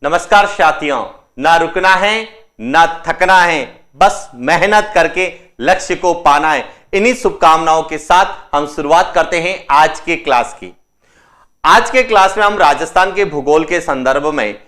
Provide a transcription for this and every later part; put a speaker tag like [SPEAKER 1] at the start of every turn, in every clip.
[SPEAKER 1] नमस्कार साथियों, ना रुकना है ना थकना है, बस मेहनत करके लक्ष्य को पाना है। इन्हीं शुभकामनाओं के साथ हम शुरुआत करते हैं आज के क्लास की। आज के क्लास में हम राजस्थान के भूगोल के संदर्भ में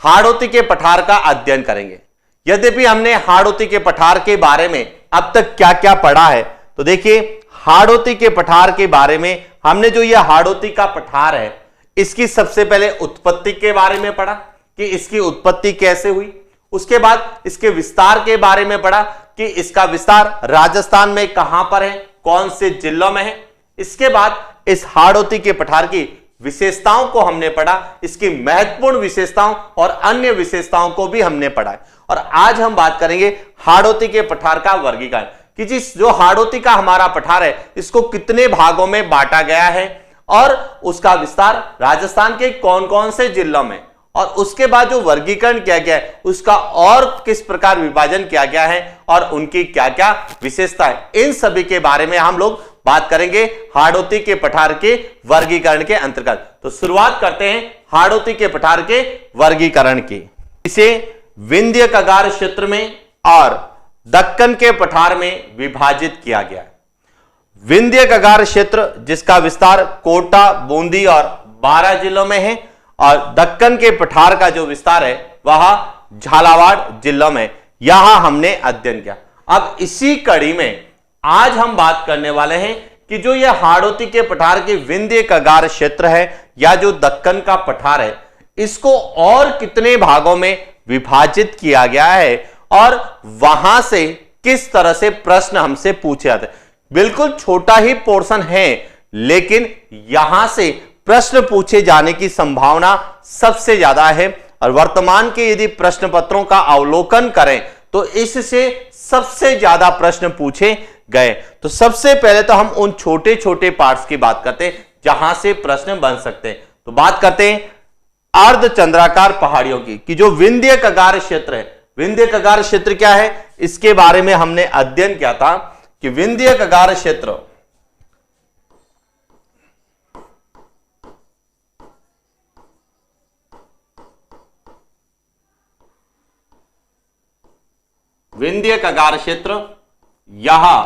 [SPEAKER 1] हाड़ौती के पठार का अध्ययन करेंगे। यद्यपि हमने हाड़ौती के पठार के बारे में अब तक क्या क्या पढ़ा है, तो देखिए हाड़ौती के पठार के बारे में हमने जो यह हाड़ौती का पठार है, इसकी सबसे पहले उत्पत्ति के बारे में पढ़ा कि इसकी उत्पत्ति कैसे हुई। उसके बाद इसके विस्तार के बारे में पढ़ा कि इसका विस्तार राजस्थान में कहां पर है, कौन से जिलों में है। इसके बाद इस हाड़ौती के पठार की विशेषताओं को हमने पढ़ा, इसकी महत्वपूर्ण विशेषताओं और अन्य विशेषताओं को भी हमने पढ़ा है। और आज हम बात करेंगे हाड़ौती के पठार का वर्गीकरण कि जिस जो हाड़ौती का हमारा पठार है, इसको कितने भागों में बांटा गया है और उसका विस्तार राजस्थान के कौन कौन से जिलों में, और उसके बाद जो वर्गीकरण किया गया है उसका और किस प्रकार विभाजन किया गया है और उनकी क्या क्या विशेषता है, इन सभी के बारे में हम लोग बात करेंगे हाड़ौती के पठार के वर्गीकरण के अंतर्गत। तो शुरुआत करते हैं हाड़ौती के पठार के वर्गीकरण की। इसे विंध्य कगार क्षेत्र में और दक्कन के पठार में विभाजित किया गया है। विंध्य कगार क्षेत्र जिसका विस्तार कोटा, बूंदी और 12 जिलों में है, और दक्कन के पठार का जो विस्तार है वह झालावाड़ जिलों में, यहां हमने अध्ययन किया। अब इसी कड़ी में आज हम बात करने वाले हैं कि जो यह हाड़ौती के पठार के विंध्य कगार क्षेत्र है या जो दक्कन का पठार है, इसको और कितने भागों में विभाजित किया गया है और वहां से किस तरह से प्रश्न हमसे पूछे जाते हैं। बिल्कुल छोटा ही पोर्शन है, लेकिन यहां से प्रश्न पूछे जाने की संभावना सबसे ज्यादा है। और वर्तमान के यदि प्रश्न पत्रों का अवलोकन करें तो इससे सबसे ज्यादा प्रश्न पूछे गए। तो सबसे पहले तो हम उन छोटे छोटे पार्ट्स की बात करते हैं जहां से प्रश्न बन सकते हैं। तो बात करते हैं अर्धचंद्राकार पहाड़ियों की कि जो विंध्य कगार क्षेत्र है, विंध्य कगार क्षेत्र क्या है, इसके बारे में हमने अध्ययन किया था कि विंध्य कगार क्षेत्र विंध्य कगार क्षेत्र यहां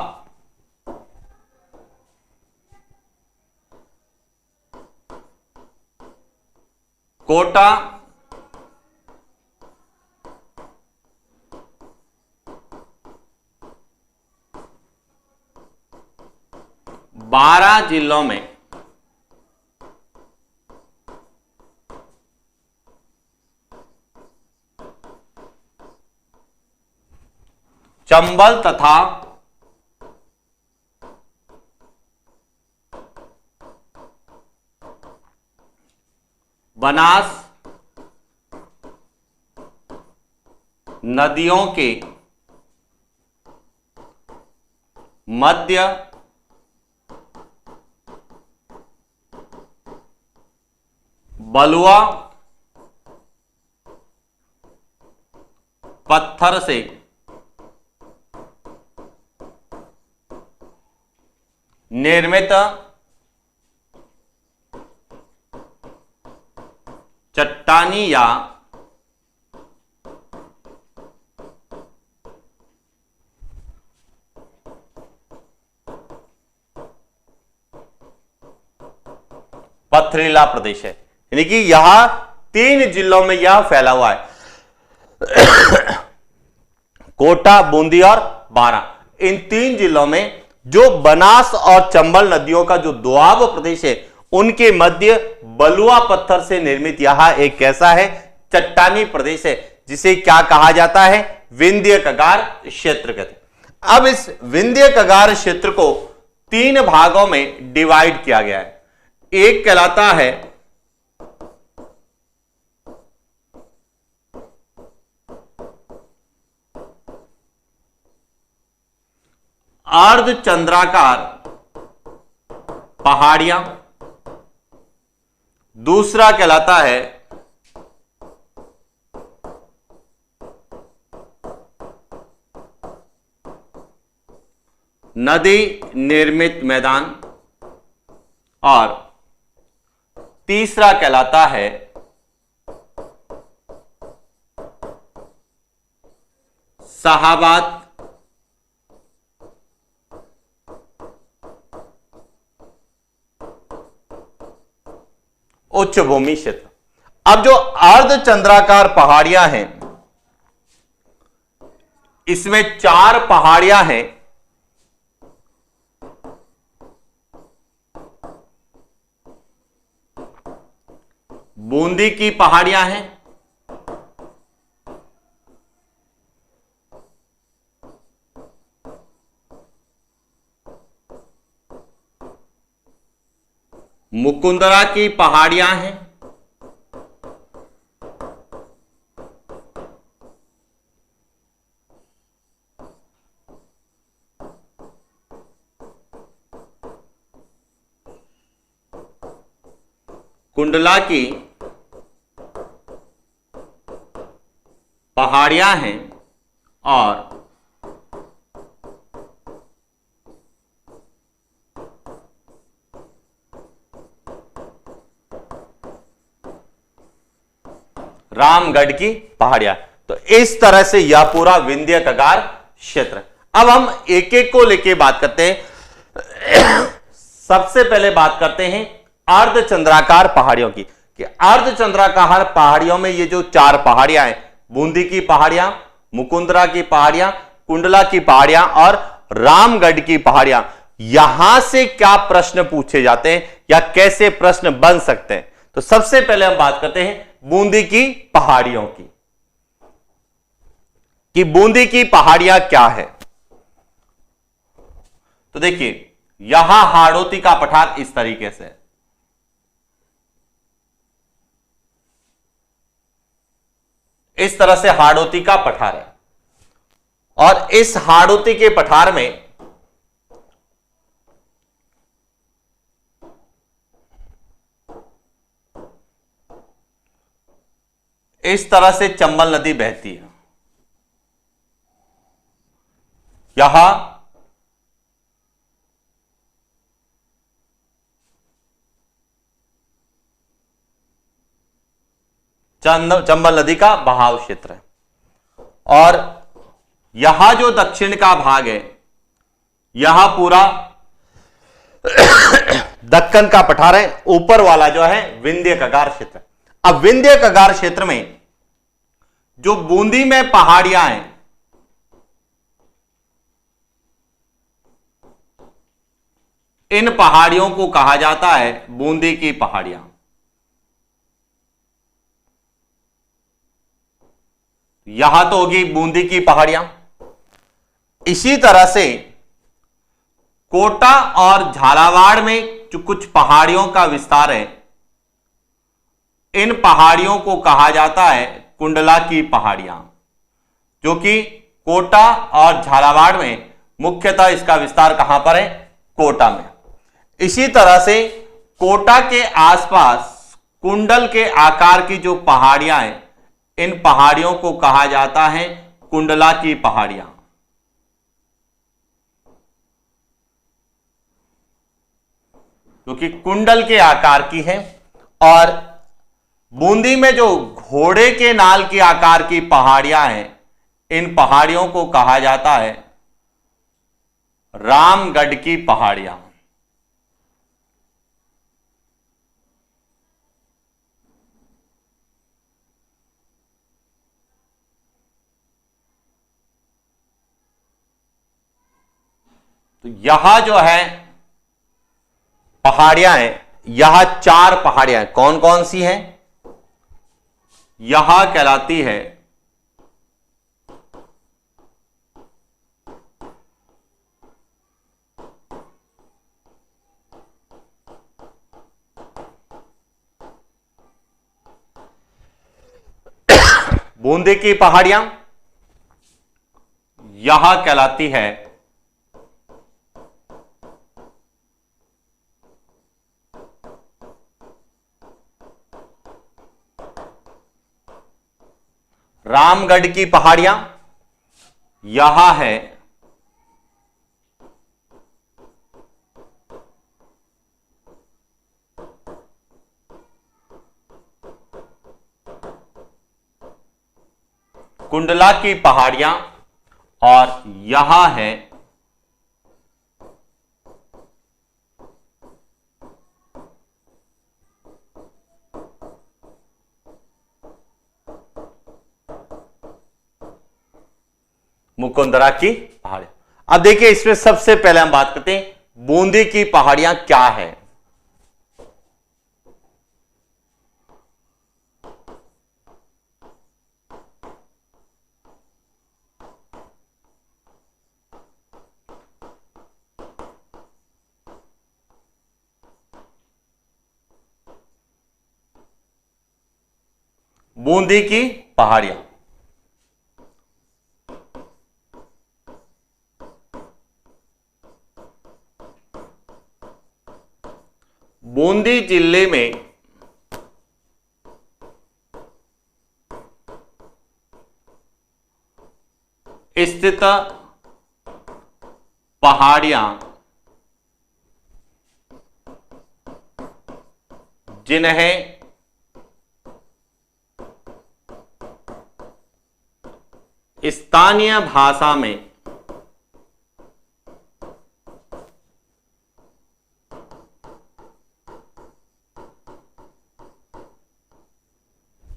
[SPEAKER 1] कोटा, बारह जिलों में चंबल तथा बनास नदियों के मध्य बलुआ पत्थर से निर्मित चट्टानी या पथरीला प्रदेश है। यानी कि यहां 3 जिलों में यह फैला हुआ है कोटा, बूंदी और 12। इन 3 जिलों में जो बनास और चंबल नदियों का जो दोआब प्रदेश है, उनके मध्य बलुआ पत्थर से निर्मित यह एक कैसा है, चट्टानी प्रदेश है, जिसे क्या कहा जाता है, विंध्य कगार क्षेत्र कहते हैं। अब इस विंध्य कगार क्षेत्र को 3 भागों में डिवाइड किया गया है। एक कहलाता है अर्धचंद्राकार पहाड़ियां, दूसरा कहलाता है नदी निर्मित मैदान, और तीसरा कहलाता है शाहाबाद, उच्च भूमि क्षेत्र। अब जो अर्धचंद्राकार पहाड़ियां हैं, इसमें 4 पहाड़ियां हैं। बूंदी की पहाड़ियां हैं, मुकुंदरा की पहाड़ियां हैं, कुंडला की पहाड़ियां हैं और रामगढ़ की पहाड़ियां। तो इस तरह से यह पूरा विंध्य कगार क्षेत्र। अब हम एक एक को लेके बात करते हैं। सबसे पहले बात करते हैं अर्धचंद्राकार पहाड़ियों की, कि अर्धचंद्राकार पहाड़ियों में ये जो 4 पहाड़ियां हैं, बूंदी की पहाड़ियां, मुकुंदरा की पहाड़ियां, कुंडला की पहाड़ियां और रामगढ़ की पहाड़ियां, यहां से क्या प्रश्न पूछे जाते हैं या कैसे प्रश्न बन सकते हैं। तो सबसे पहले हम बात करते हैं बूंदी की पहाड़ियों की, कि बूंदी की पहाड़ियां क्या है। तो देखिए, यहां हाड़ौती का पठार इस तरीके से, इस तरह से हाड़ौती का पठार है और इस हाड़ौती के पठार में इस तरह से चंबल नदी बहती है। यहां चंबल नदी का बहाव क्षेत्र है और यहां जो दक्षिण का भाग है, यहां पूरा दक्कन का पठार है, ऊपर वाला जो है विंध्य कगार क्षेत्र। अब विंध्य कगार क्षेत्र में जो बूंदी में पहाड़ियां हैं, इन पहाड़ियों को कहा जाता है बूंदी की पहाड़ियां। यहां तो होगी बूंदी की पहाड़ियां। इसी तरह से कोटा और झालावाड़ में जो कुछ पहाड़ियों का विस्तार है, इन पहाड़ियों को कहा जाता है कुंडला की पहाड़ियां, जो कि कोटा और झालावाड़ में मुख्यतः इसका विस्तार कहां पर है, कोटा में। इसी तरह से कोटा के आसपास कुंडल के आकार की जो पहाड़ियां हैं, इन पहाड़ियों को कहा जाता है कुंडला की पहाड़ियां। क्योंकि कुंडल के आकार की है। और बूंदी में जो घोड़े के नाल के आकार की पहाड़ियां हैं, इन पहाड़ियों को कहा जाता है रामगढ़ की पहाड़ियां। तो यहां जो है पहाड़ियां हैं, यहां 4 पहाड़ियां हैं। कौन कौन सी हैं? यहां कहलाती है बूंदी की पहाड़ियां, यहां कहलाती है रामगढ़ की पहाड़ियां, यहां है कुंडला की पहाड़ियां और यहां है मुकुंदरा की पहाड़ियां। अब देखिए, इसमें सबसे पहले हम बात करते हैं बूंदी की पहाड़ियां क्या है। बूंदी की पहाड़ियां बूंदी जिले में स्थित पहाड़ियां जिन्हें स्थानीय भाषा में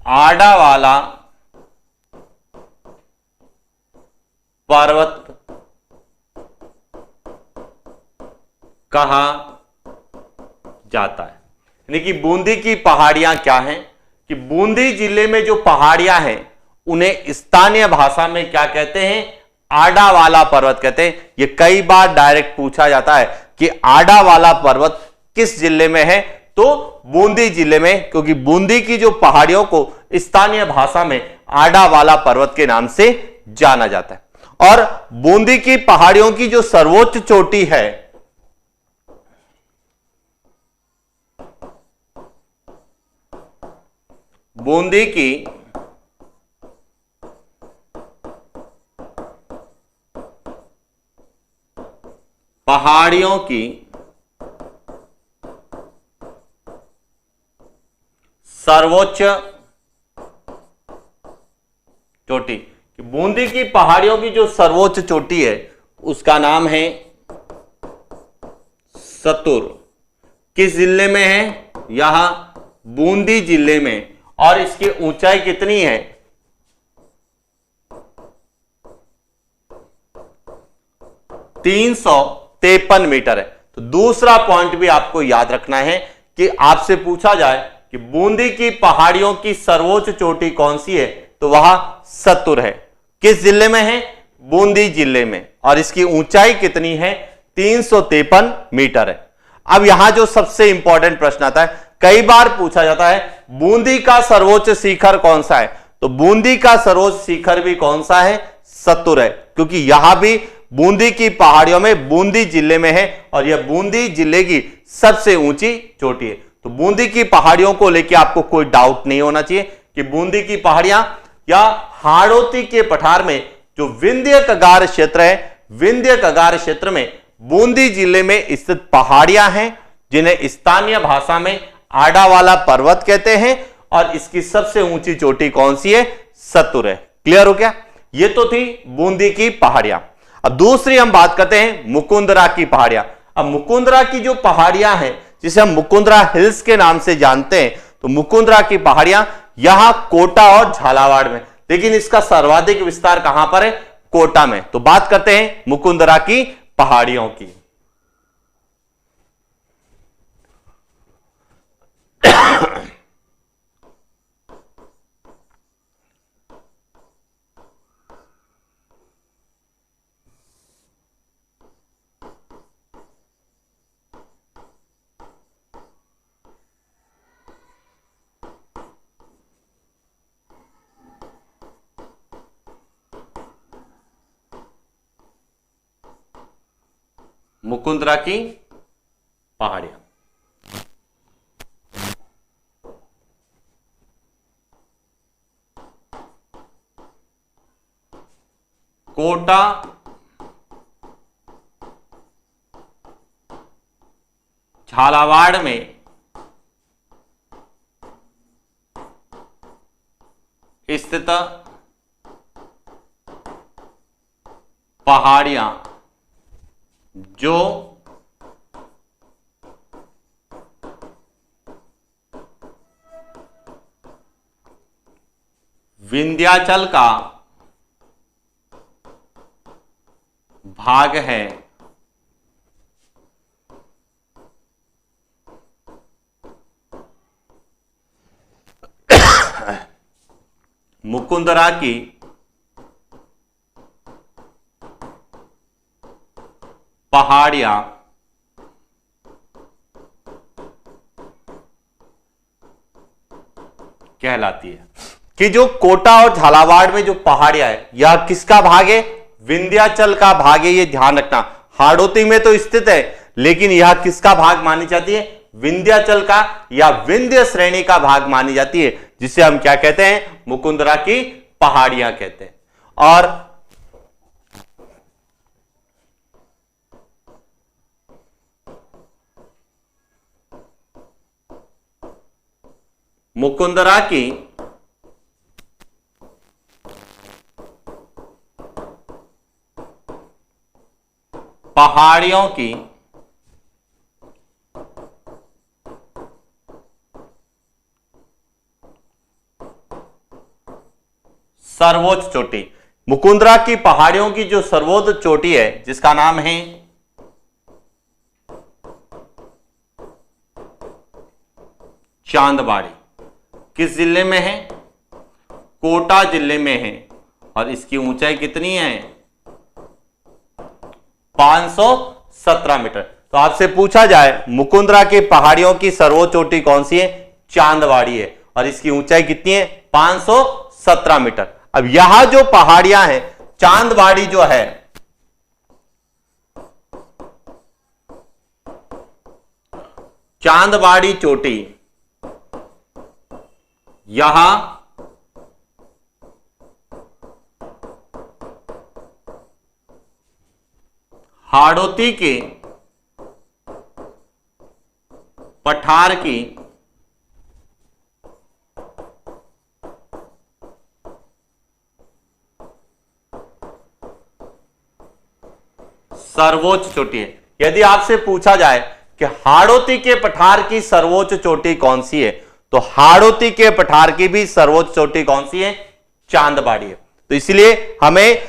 [SPEAKER 1] आडावाला पर्वत कहा जाता है। यानी कि बूंदी की पहाड़ियां क्या हैं कि बूंदी जिले में जो पहाड़ियां हैं उन्हें स्थानीय भाषा में क्या कहते हैं, आडावाला पर्वत कहते हैं। ये कई बार डायरेक्ट पूछा जाता है कि आडावाला पर्वत किस जिले में है, तो बूंदी जिले में, क्योंकि बूंदी की जो पहाड़ियों को स्थानीय भाषा में आडावाला पर्वत के नाम से जाना जाता है। और बूंदी की पहाड़ियों की जो सर्वोच्च चोटी है बूंदी की पहाड़ियों की सर्वोच्च चोटी, बूंदी की पहाड़ियों की जो सर्वोच्च चोटी है उसका नाम है सतुर। किस जिले में है, यहां बूंदी जिले में। और इसकी ऊंचाई कितनी है, 353 मीटर है। तो दूसरा पॉइंट भी आपको याद रखना है कि आपसे पूछा जाए कि बूंदी की पहाड़ियों की सर्वोच्च चोटी कौन सी है, तो वह सतुर है। किस जिले में है, बूंदी जिले में। और इसकी ऊंचाई कितनी है, 353 मीटर है। अब यहां जो सबसे इंपॉर्टेंट प्रश्न आता है, कई बार पूछा जाता है बूंदी का सर्वोच्च शिखर कौन सा है, तो बूंदी का सर्वोच्च शिखर भी कौन सा है, सतुर है। क्योंकि यहां भी बूंदी की पहाड़ियों में बूंदी जिले में है और यह बूंदी जिले की सबसे ऊंची चोटी है। तो बूंदी की पहाड़ियों को लेकर आपको कोई डाउट नहीं होना चाहिए कि बूंदी की पहाड़ियां या हाड़ौती के पठार में जो विंध्य कगार क्षेत्र है, विंध्य कगार क्षेत्र में बूंदी जिले में स्थित पहाड़ियां हैं जिन्हें स्थानीय भाषा में आडावाला पर्वत कहते हैं। और इसकी सबसे ऊंची चोटी कौन सी है, सतुर है। क्लियर हो गया, ये तो थी बूंदी की पहाड़ियां। अब दूसरी हम बात करते हैं मुकुंदरा की पहाड़ियां। अब मुकुंदरा की जो पहाड़ियां हैं जिसे हम मुकुंदरा हिल्स के नाम से जानते हैं, तो मुकुंदरा की पहाड़ियां यहां कोटा और झालावाड़ में, लेकिन इसका सर्वाधिक विस्तार कहां पर है, कोटा में। तो बात करते हैं मुकुंदरा की पहाड़ियों की। मुकुंदरा की पहाड़ियां, कोटा, झालावाड़ में स्थित पहाड़ियां जो विंध्याचल का भाग है, मुकुंदरा की पहाड़ियां कहलाती है। कि जो कोटा और झालावाड़ में जो पहाड़ियां है, यह किसका भाग है? विंध्याचल का भाग है। ये ध्यान रखना, हाड़ौती में तो स्थित है, लेकिन यह किसका भाग मानी जाती है? विंध्याचल का या विंध्य श्रेणी का भाग मानी जाती है, जिसे हम क्या कहते हैं? मुकुंदरा की पहाड़ियां कहते हैं। और मुकुंदरा की पहाड़ियों की सर्वोच्च चोटी, मुकुंदरा की पहाड़ियों की जो सर्वोच्च चोटी है, जिसका नाम है चांदबाड़ी, किस जिले में है? कोटा जिले में है। और इसकी ऊंचाई कितनी है? 517 मीटर। तो आपसे पूछा जाए मुकुंदरा के पहाड़ियों की सर्वोच्च चोटी कौन सी है? चांदबाड़ी है। और इसकी ऊंचाई कितनी है? 517 मीटर। अब यहां जो पहाड़ियां हैं, चांदबाड़ी जो है, चांदबाड़ी चोटी यहां हाड़ौती के पठार की सर्वोच्च चोटी है। यदि आपसे पूछा जाए कि हाड़ौती के पठार की सर्वोच्च चोटी कौन सी है, तो हाड़ौती के पठार की भी सर्वोच्च चोटी कौन सी है? चांदबाड़ी है। तो इसलिए हमें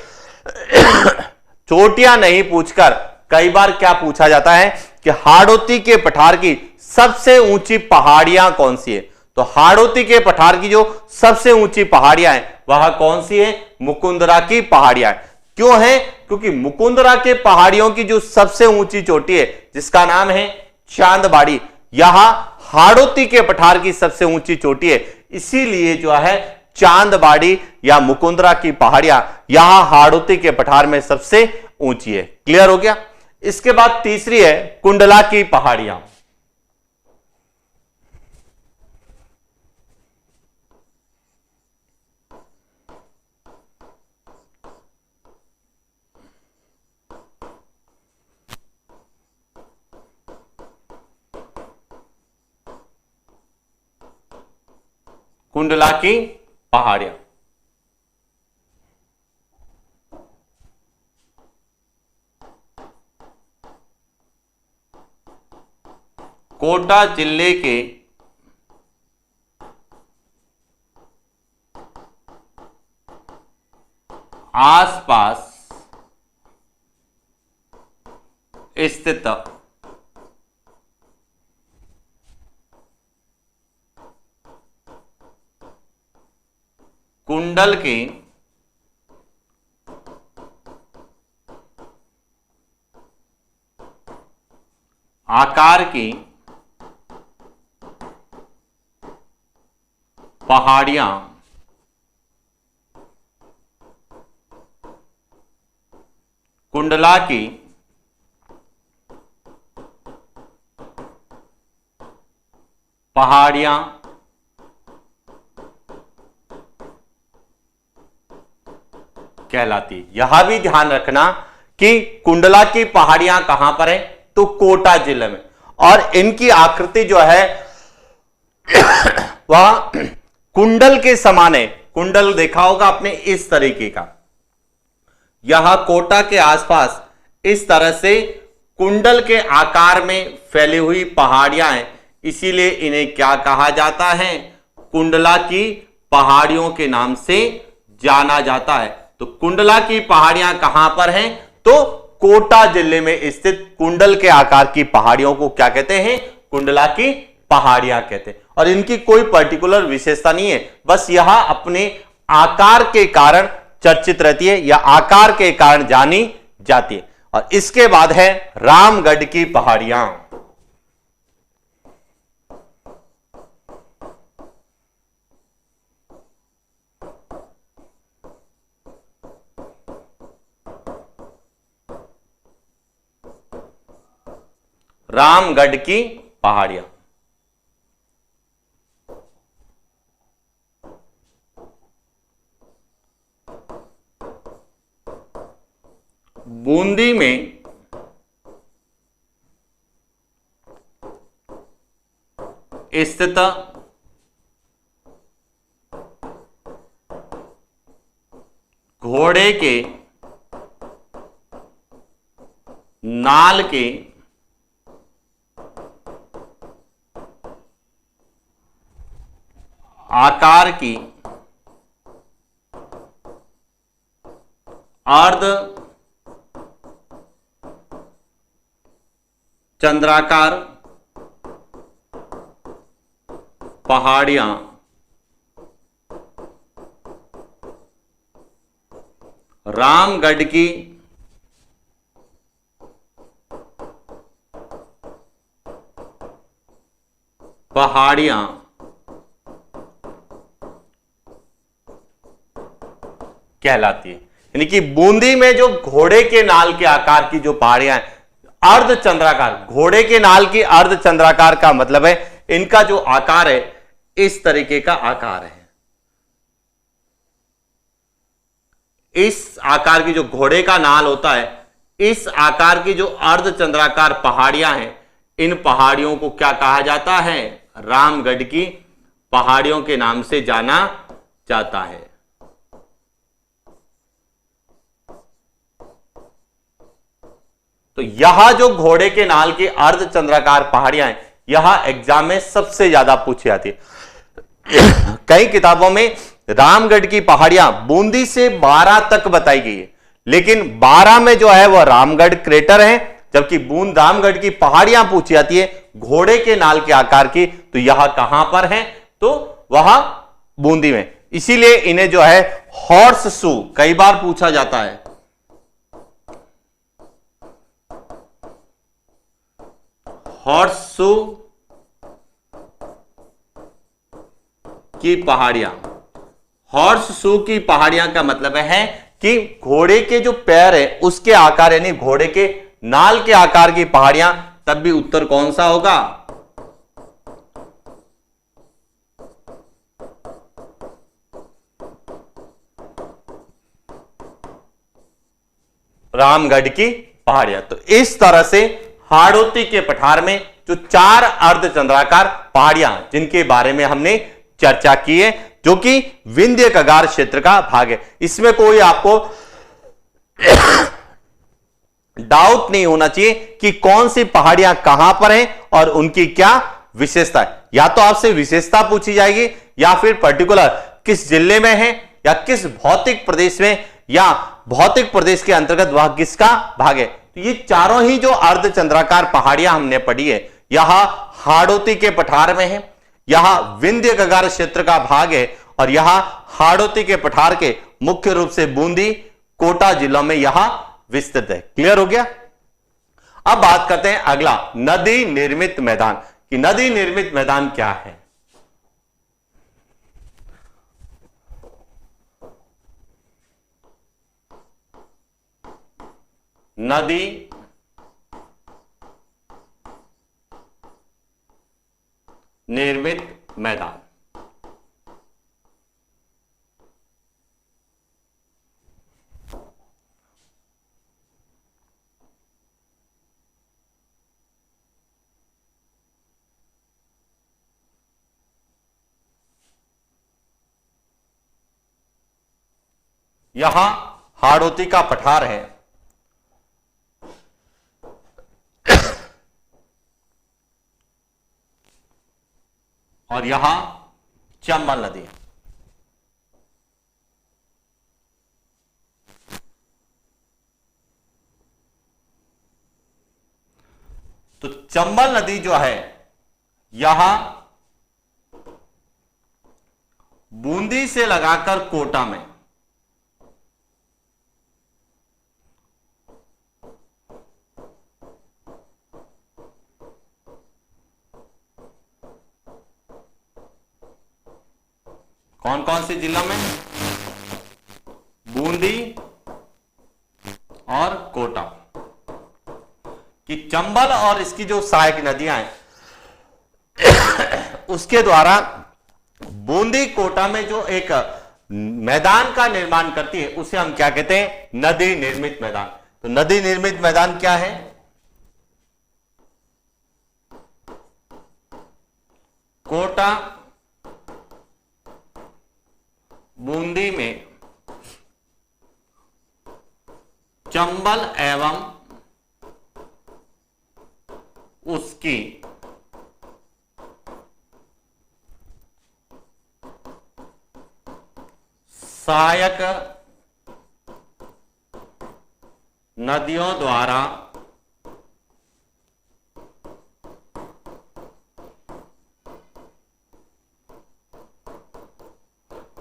[SPEAKER 1] चोटियां नहीं पूछकर कई बार क्या पूछा जाता है कि हाड़ौती के पठार की सबसे ऊंची पहाड़ियां कौन सी है? तो हाड़ौती के पठार की जो सबसे ऊंची पहाड़ियां हैं, वह कौन सी है? मुकुंदरा की पहाड़ियां। क्यों है? क्योंकि मुकुंदरा के पहाड़ियों की जो सबसे ऊंची चोटी है, जिसका नाम है चांदबाड़ी, यहां हाड़ौती के पठार की सबसे ऊंची चोटी है। इसीलिए जो है चांदबाड़ी या मुकुंदरा की पहाड़ियां यहां हाड़ौती के पठार में सबसे ऊंची है। क्लियर हो गया? इसके बाद तीसरी है कुंडला की पहाड़ियां। कुंडला की पहाड़ियां कोटा जिले के आसपास स्थित कुंडल के आकार की पहाड़ियां कुंडला की पहाड़ियां कहलाती। यह भी ध्यान रखना कि कुंडला की पहाड़ियां कहां पर है? तो कोटा जिले में। और इनकी आकृति जो है वह कुंडल के समान है। कुंडल देखा होगा आपने इस तरीके का। यह कोटा के आसपास इस तरह से कुंडल के आकार में फैली हुई पहाड़ियां हैं, इसीलिए इन्हें क्या कहा जाता है? कुंडला की पहाड़ियों के नाम से जाना जाता है। तो कुंडला की पहाड़ियां कहां पर हैं? तो कोटा जिले में स्थित कुंडल के आकार की पहाड़ियों को क्या कहते हैं? कुंडला की पहाड़ियां कहते हैं। और इनकी कोई पर्टिकुलर विशेषता नहीं है, बस यह अपने आकार के कारण चर्चित रहती है या आकार के कारण जानी जाती है। और इसके बाद है रामगढ़ की पहाड़ियां। रामगढ़ की पहाड़ियां बूंदी में स्थित घोड़े के नाल के आकार की अर्ध चंद्राकार पहाड़ियां रामगढ़ की पहाड़ियां कहलाती है। यानी कि बूंदी में जो घोड़े के नाल के आकार की जो पहाड़ियां हैं, अर्ध चंद्राकार, घोड़े के नाल की अर्ध चंद्राकार का मतलब है इनका जो आकार है इस तरीके का आकार है। इस आकार की जो घोड़े का नाल होता है, इस आकार की जो अर्ध चंद्राकार पहाड़ियां हैं, इन पहाड़ियों को क्या कहा जाता है? रामगढ़ की पहाड़ियों के नाम से जाना जाता है। तो यह जो घोड़े के नाल की अर्ध चंद्राकार पहाड़ियां हैं, यह एग्जाम में सबसे ज्यादा पूछी जाती है। कई किताबों में रामगढ़ की पहाड़ियां बूंदी से 12 तक बताई गई है, लेकिन 12 में जो है वह रामगढ़ क्रेटर है, जबकि बूंद रामगढ़ की पहाड़ियां पूछी जाती है घोड़े के नाल के आकार की। तो यह कहां पर है? तो वह बूंदी में। इसीलिए इन्हें जो है हॉर्स शू कई बार पूछा जाता है। हॉर्स शू की पहाड़ियां, हॉर्स शू की पहाड़ियां का मतलब है कि घोड़े के जो पैर है उसके आकार, यानी घोड़े के नाल के आकार की पहाड़ियां। तब भी उत्तर कौन सा होगा? रामगढ़ की पहाड़ियां। तो इस तरह से हाड़ौती के पठार में जो 4 अर्धचंद्राकार पहाड़ियां जिनके बारे में हमने चर्चा की है, जो कि विंध्य कगार क्षेत्र का भाग है, इसमें कोई आपको डाउट नहीं होना चाहिए कि कौन सी पहाड़ियां कहां पर हैं और उनकी क्या विशेषता है। या तो आपसे विशेषता पूछी जाएगी या फिर पर्टिकुलर किस जिले में है या किस भौतिक प्रदेश में या भौतिक प्रदेश के अंतर्गत वह किसका भाग है। तो ये चारों ही जो अर्धचंद्राकार पहाड़ियां हमने पढ़ी है, यह हाड़ौती के पठार में है, यह विंध्य कगार क्षेत्र का भाग है और यह हाड़ौती के पठार के मुख्य रूप से बूंदी, कोटा जिलों में यह विस्तृत है। क्लियर हो गया? अब बात करते हैं अगला, नदी निर्मित मैदान। कि नदी निर्मित मैदान क्या है? नदी निर्मित मैदान यहां हाड़ौती का पठार है, और यहां चंबल नदी है। तो चंबल नदी जो है यहां बूंदी से लगाकर कोटा में कौन कौन से जिला में, बूंदी और कोटा, कि चंबल और इसकी जो सहायक नदियां हैं उसके द्वारा बूंदी कोटा में जो एक मैदान का निर्माण करती है उसे हम क्या कहते हैं, नदी निर्मित मैदान। तो नदी निर्मित मैदान क्या है, कोटा बूंदी में चंबल एवं उसकी सहायक नदियों द्वारा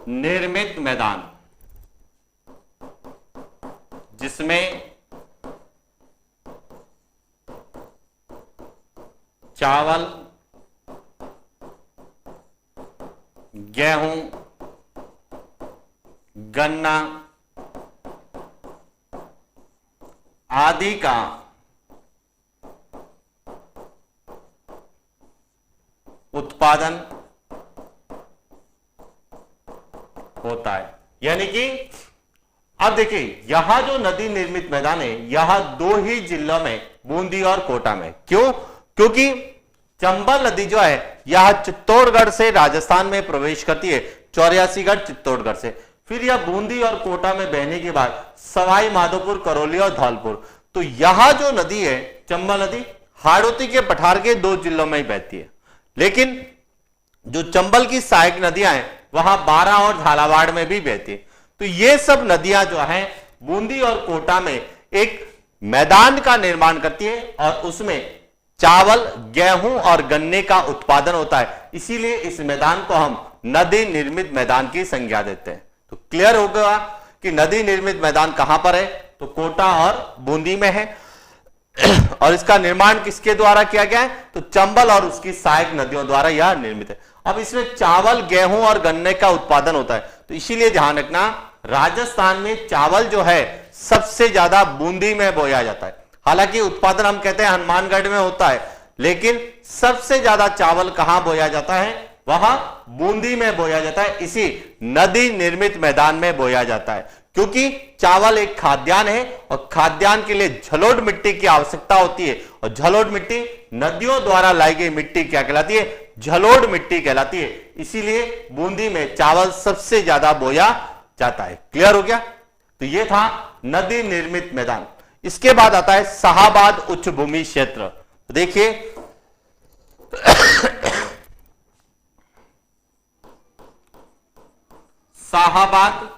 [SPEAKER 1] निर्मित मैदान, जिसमें चावल, गेहूं, गन्ना आदि का उत्पादन होता है। यानी कि अब देखिए यहां जो नदी निर्मित मैदान है यहां दो ही जिलों में, बूंदी और कोटा में। क्यों? क्योंकि चंबल नदी जो है यह चित्तौड़गढ़ से राजस्थान में प्रवेश करती है, 84गढ़ चित्तौड़गढ़ से, फिर यह बूंदी और कोटा में बहने के बाद सवाई माधोपुर, करौली और धौलपुर। तो यहां जो नदी है चंबल नदी हाड़ौती के पठार के दो जिलों में ही बहती है, लेकिन जो चंबल की सहायक नदियां हैं वहां बारा और झालावाड़ में भी बहती है। तो ये सब नदियां जो हैं बूंदी और कोटा में एक मैदान का निर्माण करती है और उसमें चावल, गेहूं और गन्ने का उत्पादन होता है, इसीलिए इस मैदान को हम नदी निर्मित मैदान की संज्ञा देते हैं। तो क्लियर हो गया कि नदी निर्मित मैदान कहां पर है, तो कोटा और बूंदी में है, और इसका निर्माण किसके द्वारा किया गया है, तो चंबल और उसकी सहायक नदियों द्वारा यह निर्मित है। अब इसमें चावल, गेहूं और गन्ने का उत्पादन होता है, तो इसीलिए ध्यान रखना राजस्थान में चावल जो है सबसे ज्यादा बूंदी में बोया जाता है। हालांकि उत्पादन हम कहते हैं हनुमानगढ़ में होता है, लेकिन सबसे ज्यादा चावल कहां बोया जाता है, वहां बूंदी में बोया जाता है, इसी नदी निर्मित मैदान में बोया जाता है। क्योंकि चावल एक खाद्यान्न है और खाद्यान्न के लिए झलोट मिट्टी की आवश्यकता होती है, और झलोट मिट्टी नदियों द्वारा लाई गई मिट्टी क्या कहलाती है, झलोट मिट्टी कहलाती है। इसीलिए बूंदी में चावल सबसे ज्यादा बोया जाता है। क्लियर हो गया? तो यह था नदी निर्मित मैदान। इसके बाद आता है शाहाबाद उच्च भूमि क्षेत्र। तो देखिए शाहाबाद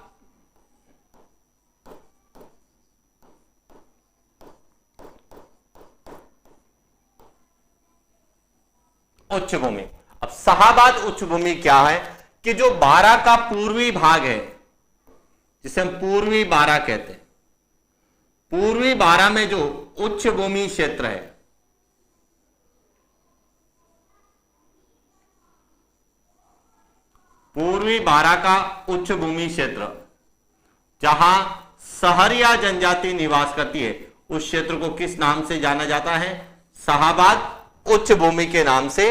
[SPEAKER 1] उच्च भूमि। अब शाहाबाद उच्च भूमि क्या है कि जो बारा का पूर्वी भाग है, जिसे हम पूर्वी बारा कहते हैं, पूर्वी बारा में जो उच्च भूमि क्षेत्र है, पूर्वी बारा का उच्च भूमि क्षेत्र जहां सहरिया जनजाति निवास करती है, उस क्षेत्र को किस नाम से जाना जाता है, शाहाबाद उच्च भूमि के नाम से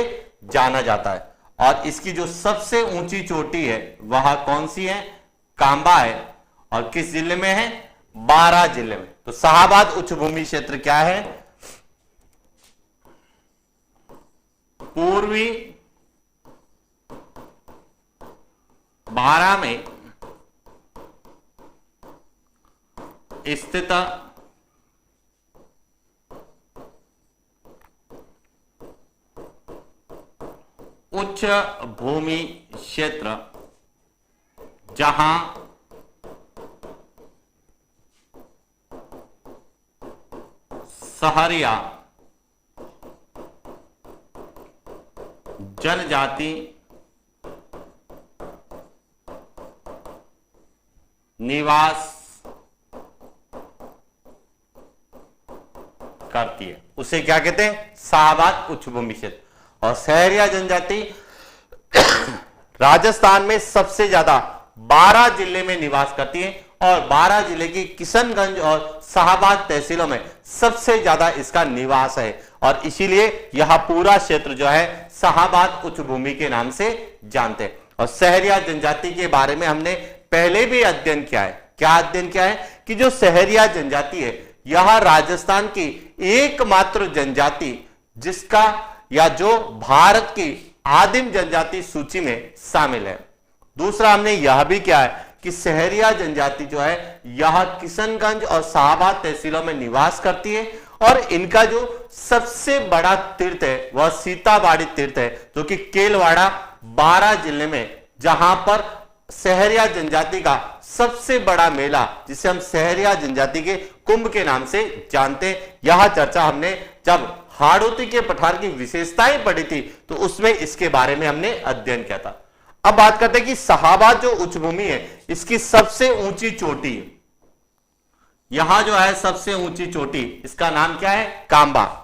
[SPEAKER 1] जाना जाता है। और इसकी जो सबसे ऊंची चोटी है वह कौन सी है, कांबा है, और किस जिले में है, बारा जिले में। तो शाहाबाद उच्च भूमि क्षेत्र क्या है, पूर्वी बारा में स्थित उच्च भूमि क्षेत्र जहां सहरिया जनजाति निवास करती है, उसे क्या कहते हैं? शाहाबाद उच्च भूमि क्षेत्र। और सहरिया जनजाति राजस्थान में सबसे ज्यादा 12 जिले में निवास करती है और 12 जिले की किशनगंज और शाहाबाद तहसीलों में सबसे ज्यादा इसका निवास है और इसीलिए यह पूरा क्षेत्र जो है शाहाबाद उच्च भूमि के नाम से जानते हैं। और सहरिया जनजाति के बारे में हमने पहले भी अध्ययन किया है। क्या अध्ययन किया है? कि जो सहरिया जनजाति है यह राजस्थान की एकमात्र जनजाति जिसका या जो भारत की आदिम जनजाति सूची में शामिल है। दूसरा हमने यह भी किया है कि सहरिया जनजाति जो है यह किशनगंज और शाहाबाद तहसीलों में निवास करती है और इनका जो सबसे बड़ा तीर्थ है वह सीताबाड़ी तीर्थ है जो कि केलवाड़ा 12 जिले में, जहां पर सहरिया जनजाति का सबसे बड़ा मेला जिसे हम सहरिया जनजाति के कुंभ के नाम से जानते हैं। यह चर्चा हमने जब हाड़ौती के पठार की विशेषताएं पढ़ी थी तो उसमें इसके बारे में हमने अध्ययन किया था। अब बात करते हैं कि शाहाबाद जो उच्च भूमि है इसकी सबसे ऊंची चोटी, यहां जो है सबसे ऊंची चोटी, इसका नाम क्या है? कांबा।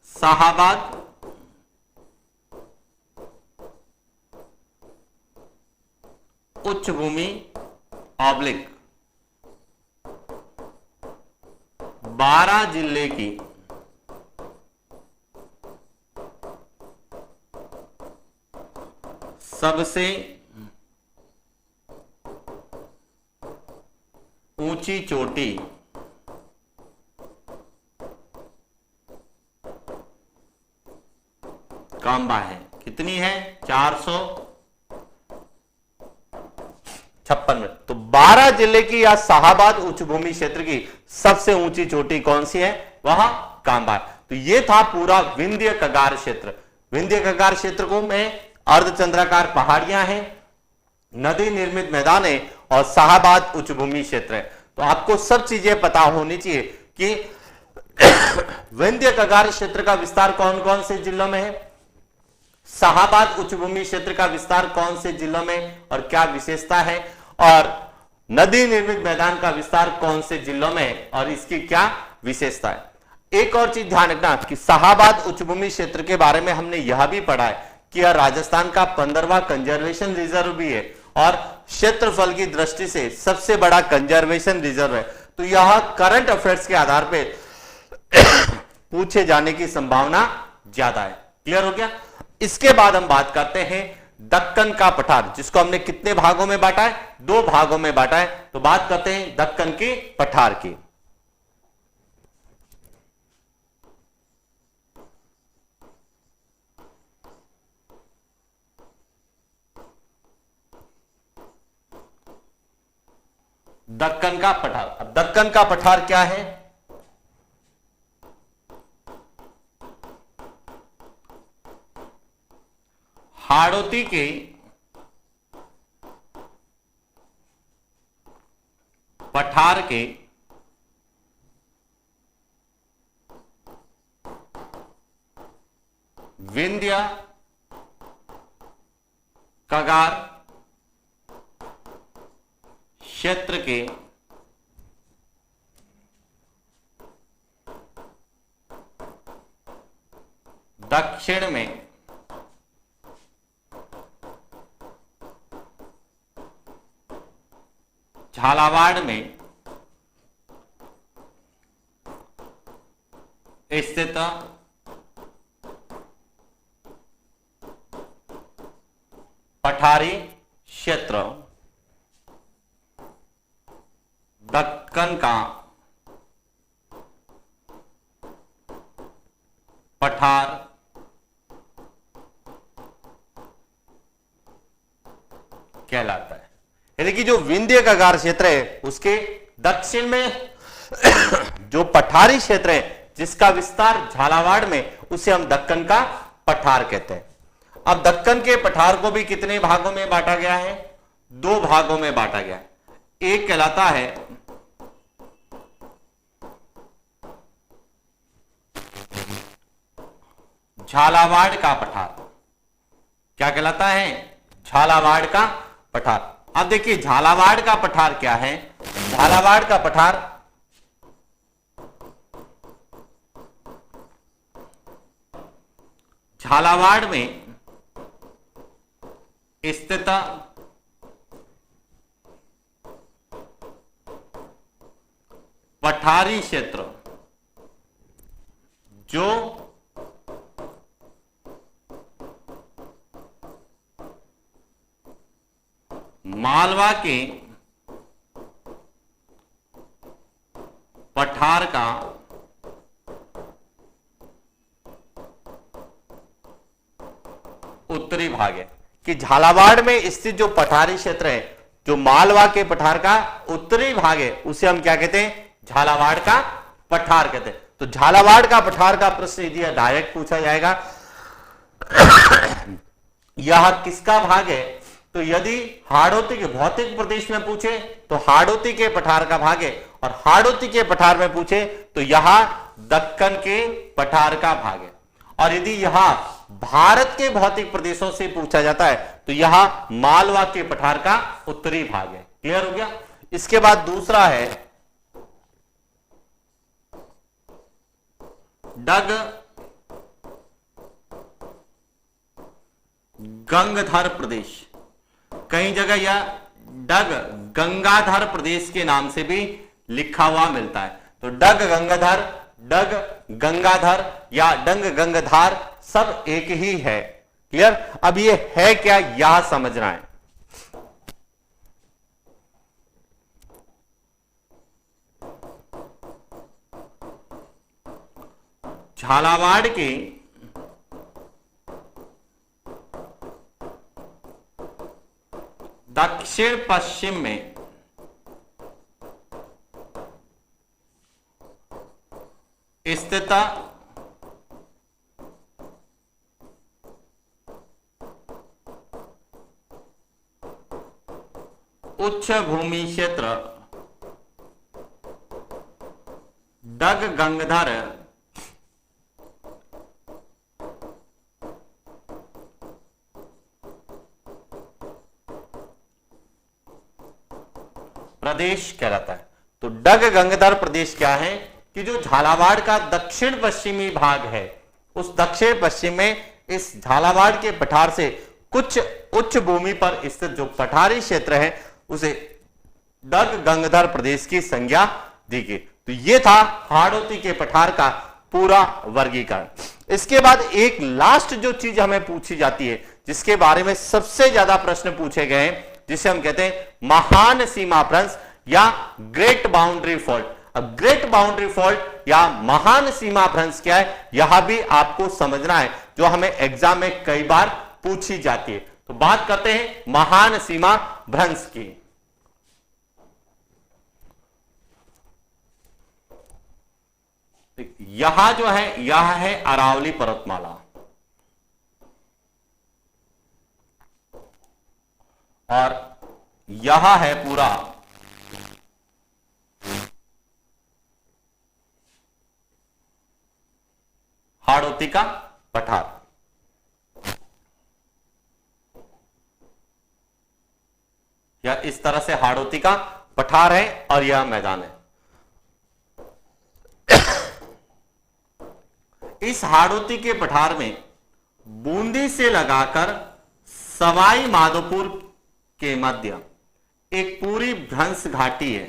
[SPEAKER 1] शाहाबाद उच्च भूमि ऑब्लिक 12 जिले की सबसे ऊंची चोटी कांबा है। कितनी है? 456 मीटर। तो 12 जिले की या शाहाबाद उच्च भूमि क्षेत्र की सबसे ऊंची चोटी कौन सी है? वह कांबा है। तो ये था पूरा विंध्य कगार क्षेत्र। विंध्य कगार क्षेत्र को में अर्धचंद्राकार पहाड़ियां हैं, नदी निर्मित मैदान है और शाहाबाद उच्च भूमि क्षेत्र है। तो आपको सब चीजें पता होनी चाहिए कि विंध्य कगार क्षेत्र का विस्तार कौन कौन से जिलों में है, शाहाबाद उच्च भूमि क्षेत्र का विस्तार कौन से जिलों में और क्या विशेषता है, और नदी निर्मित मैदान का विस्तार कौन से जिलों में है और इसकी क्या विशेषता है। एक और चीज ध्यान रखना कि शाहाबाद उच्च भूमि क्षेत्र के बारे में हमने यह भी पढ़ा है कि यह राजस्थान का 15वां कंजर्वेशन रिजर्व भी है और क्षेत्रफल की दृष्टि से सबसे बड़ा कंजर्वेशन रिजर्व है। तो यह करंट अफेयर्स के आधार पर पूछे जाने की संभावना ज्यादा है। क्लियर हो गया? इसके बाद हम बात करते हैं दक्कन का पठार, जिसको हमने कितने भागों में बांटा है? 2 भागों में बांटा है। तो बात करते हैं दक्कन के पठार की। दक्कन का पठार। अब दक्कन का पठार क्या है? हाड़ौती के पठार के विंध्य कगार क्षेत्र के दक्षिण में झालावाड़ में स्थित पठारी क्षेत्र दक्कन का पठार कि जो विंध्य कगार क्षेत्र है उसके दक्षिण में जो पठारी क्षेत्र है जिसका विस्तार झालावाड़ में, उसे हम दक्कन का पठार कहते हैं। अब दक्कन के पठार को भी कितने भागों में बांटा गया है? 2 भागों में बांटा गया है। एक कहलाता है झालावाड़ का पठार। क्या कहलाता है? झालावाड़ का पठार। अब देखिए झालावाड़ का पठार क्या है? झालावाड़ का पठार झालावाड़ में स्थित पठारी क्षेत्र जो मालवा के पठार का उत्तरी भाग है। कि झालावाड़ में स्थित जो पठारी क्षेत्र है जो मालवा के पठार का उत्तरी भाग है उसे हम क्या कहते हैं? झालावाड़ का पठार कहते हैं। तो झालावाड़ का पठार का प्रश्न यदि डायरेक्ट पूछा जाएगा यह किसका भाग है, तो यदि हाड़ौती के भौतिक प्रदेश में पूछे तो हाड़ौती के पठार का भाग है, और हाड़ौती के पठार में पूछे तो यह दक्कन के पठार का भाग है। और यदि यह भारत के भौतिक प्रदेशों से पूछा जाता है तो यह मालवा के पठार का उत्तरी भाग है। क्लियर हो गया? इसके बाद दूसरा है डग गंगधर प्रदेश। कई जगह यह डग गंगाधर प्रदेश के नाम से भी लिखा हुआ मिलता है। तो डग गंगाधर, डग गंगाधर या डंग गंगाधार सब एक ही है। क्लियर? अब ये है क्या यह समझना है। झालावाड़ के दक्षिण पश्चिम में स्थित उच्च भूमि क्षेत्र डग गंगाधर प्रदेश कहलाता है। तो डग गंगाधर प्रदेश क्या है कि जो झालावाड़ का दक्षिण पश्चिमी भाग है उस दक्षिण पश्चिम में इस झालावाड़ के पठार से कुछ उच्च भूमि पर स्थित जो पठारी क्षेत्र है उसे डग गंगाधर प्रदेश की संज्ञा दी गई। तो ये था हाड़ौती के पठार का पूरा वर्गीकरण। इसके बाद एक लास्ट जो चीज हमें पूछी जाती है जिसके बारे में सबसे ज्यादा प्रश्न पूछे गए हैं जिसे हम कहते हैं महान सीमा भ्रंश या ग्रेट बाउंड्री फॉल्ट। अब ग्रेट बाउंड्री फॉल्ट या महान सीमा भ्रंश क्या है यह भी आपको समझना है, जो हमें एग्जाम में कई बार पूछी जाती है। तो बात करते हैं महान सीमा भ्रंश की। यह जो है यह है अरावली पर्वतमाला और यह है पूरा हाड़ौती का पठार। यह इस तरह से हाड़ौती का पठार है और यह मैदान है। इस हाड़ौती के पठार में बूंदी से लगाकर सवाई माधोपुर के मध्य एक पूरी भ्रंश घाटी है।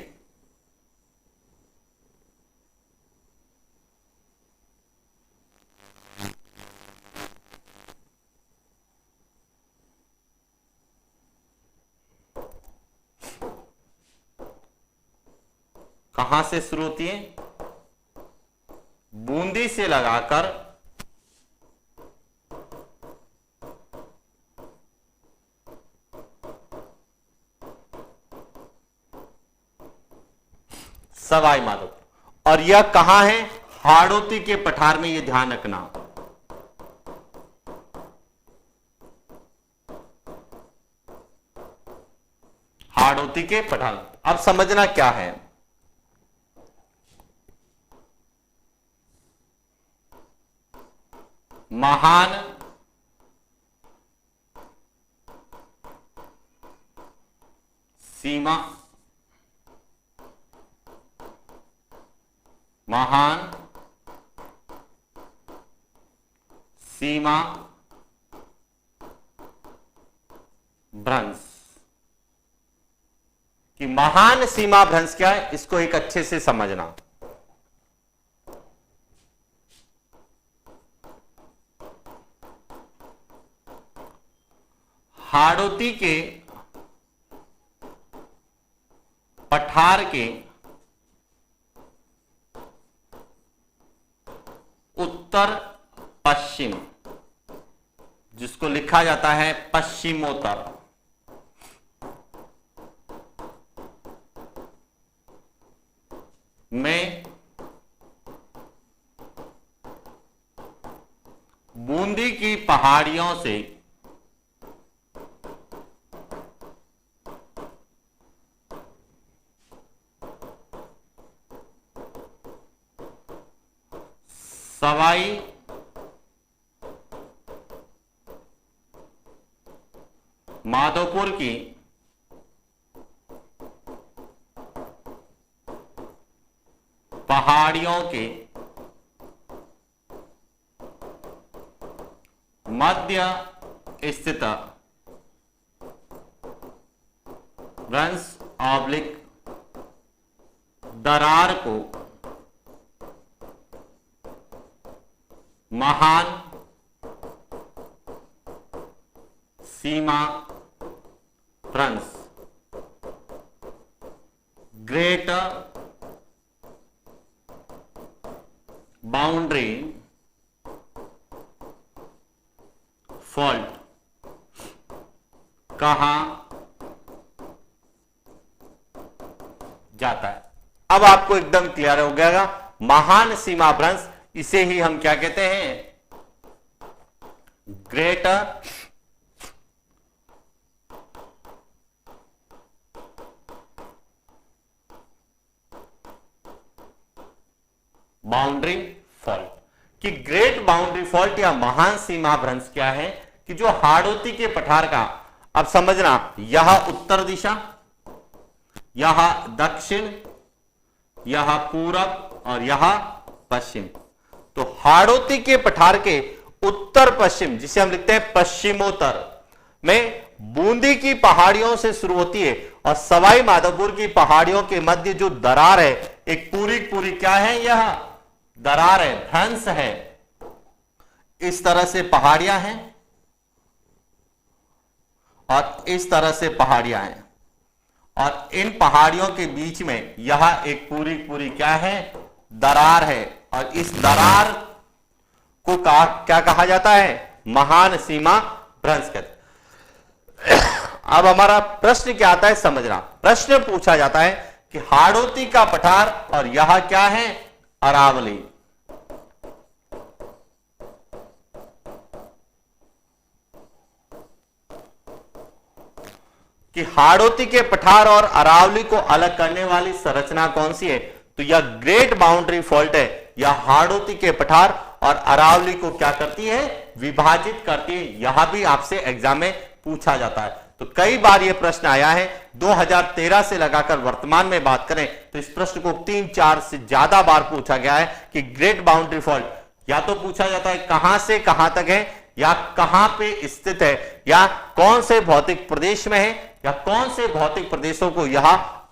[SPEAKER 1] कहां से शुरू होती है? बूंदी से लगाकर सवाई माधोपुर। और यह कहां है? हाड़ौती के पठार में, यह ध्यान रखना। हाड़ौती के पठार। अब समझना क्या है, महान सीमा, महान सीमा भ्रंश। कि महान सीमा भ्रंश क्या है, इसको एक अच्छे से समझना। हाड़ौती के पठार के उत्तर पश्चिम, जिसको लिखा जाता है पश्चिमोत्तर, में बूंदी की पहाड़ियों से सवाई माधोपुर की पहाड़ियों के मध्य स्थित भ्रंश ऑब्लिक दरार को महान सीमा भ्रंश, ग्रेट बाउंड्री फॉल्ट कहा जाता है। अब आपको एकदम क्लियर हो गया, महान सीमा भ्रंश, इसे ही हम क्या कहते हैं? Great boundary fault. कि ग्रेट बाउंड्री फॉल्ट या महान सीमा भ्रंश क्या है? कि जो हाड़ौती के पठार का, अब समझना, यह उत्तर दिशा, यह दक्षिण, यह पूरब और यह पश्चिम। तो हाड़ौती के पठार के उत्तर पश्चिम, जिसे हम लिखते हैं पश्चिमोत्तर में, बूंदी की पहाड़ियों से शुरू होती है और सवाई माधोपुर की पहाड़ियों के मध्य जो दरार है, एक पूरी क्या है? यह दरार है, भ्रंश है। इस तरह से पहाड़ियां हैं और इस तरह से पहाड़ियां हैं, और इन पहाड़ियों के बीच में यह एक पूरी क्या है? दरार है। और इस दरार को क्या कहा जाता है? महान सीमा भ्रंश कहते हैं। अब हमारा प्रश्न क्या आता है, समझना। प्रश्न पूछा जाता है कि हाड़ौती का पठार और यह क्या है? अरावली। कि हाड़ौती के पठार और अरावली को अलग करने वाली संरचना कौन सी है? तो यह ग्रेट बाउंड्री फॉल्ट है। यह हाड़ौती के पठार और अरावली को क्या करती है? विभाजित करती है। यह भी आपसे एग्जाम में पूछा जाता है। तो कई बार यह प्रश्न आया है। 2013 से लगाकर वर्तमान में बात करें तो इस प्रश्न को 3-4 से ज्यादा बार पूछा गया है कि ग्रेट बाउंड्री फॉल्ट या तो पूछा जाता है कहां से कहां तक है, या कहां पे स्थित है, या कौन से भौतिक प्रदेश में है, या कौन से भौतिक प्रदेशों को यह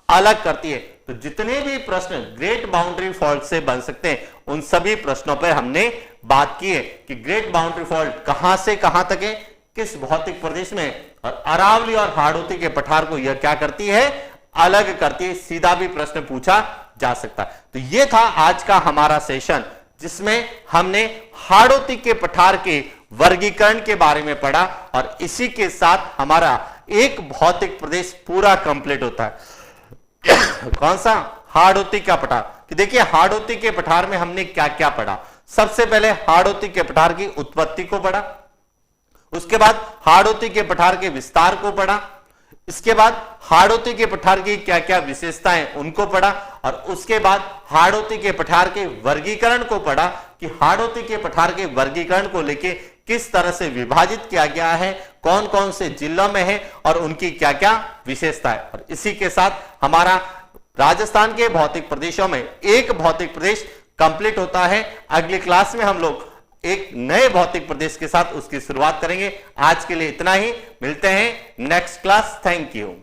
[SPEAKER 1] अलग करती है। तो जितने भी प्रश्न ग्रेट बाउंड्री फॉल्ट से बन सकते हैं, उन सभी प्रश्नों पर हमने बात की है कि ग्रेट बाउंड्री फॉल्ट कहां से कहां तक है, किस भौतिक प्रदेश में, और अरावली और हाड़ौती के पठार को यह क्या करती है? अलग करती है। सीधा भी प्रश्न पूछा जा सकता है। तो यह था आज का हमारा सेशन, जिसमें हमने हाड़ौती के पठार के वर्गीकरण के बारे में पढ़ा, और इसी के साथ हमारा एक भौतिक प्रदेश पूरा कंप्लीट होता है। कौन सा? हाड़ौती का पठार, कि देखिए हाड़ौती के पठार में हमने क्या क्या पढ़ा। सबसे पहले हाड़ौती के पठार की उत्पत्ति को पढ़ा, उसके बाद हाड़ौती के पठार के विस्तार को पढ़ा, इसके बाद हाड़ौती के पठार की क्या क्या विशेषताएं उनको पढ़ा, और उसके बाद हाड़ौती के पठार के वर्गीकरण को पढ़ा कि हाड़ौती के पठार के वर्गीकरण को लेके किस तरह से विभाजित किया गया है, कौन कौन से जिलों में है और उनकी क्या क्या विशेषता है। और इसी के साथ हमारा राजस्थान के भौतिक प्रदेशों में एक भौतिक प्रदेश कंप्लीट होता है। अगली क्लास में हम लोग एक नए भौतिक प्रदेश के साथ उसकी शुरुआत करेंगे। आज के लिए इतना ही, मिलते हैं नेक्स्ट क्लास। Thank you.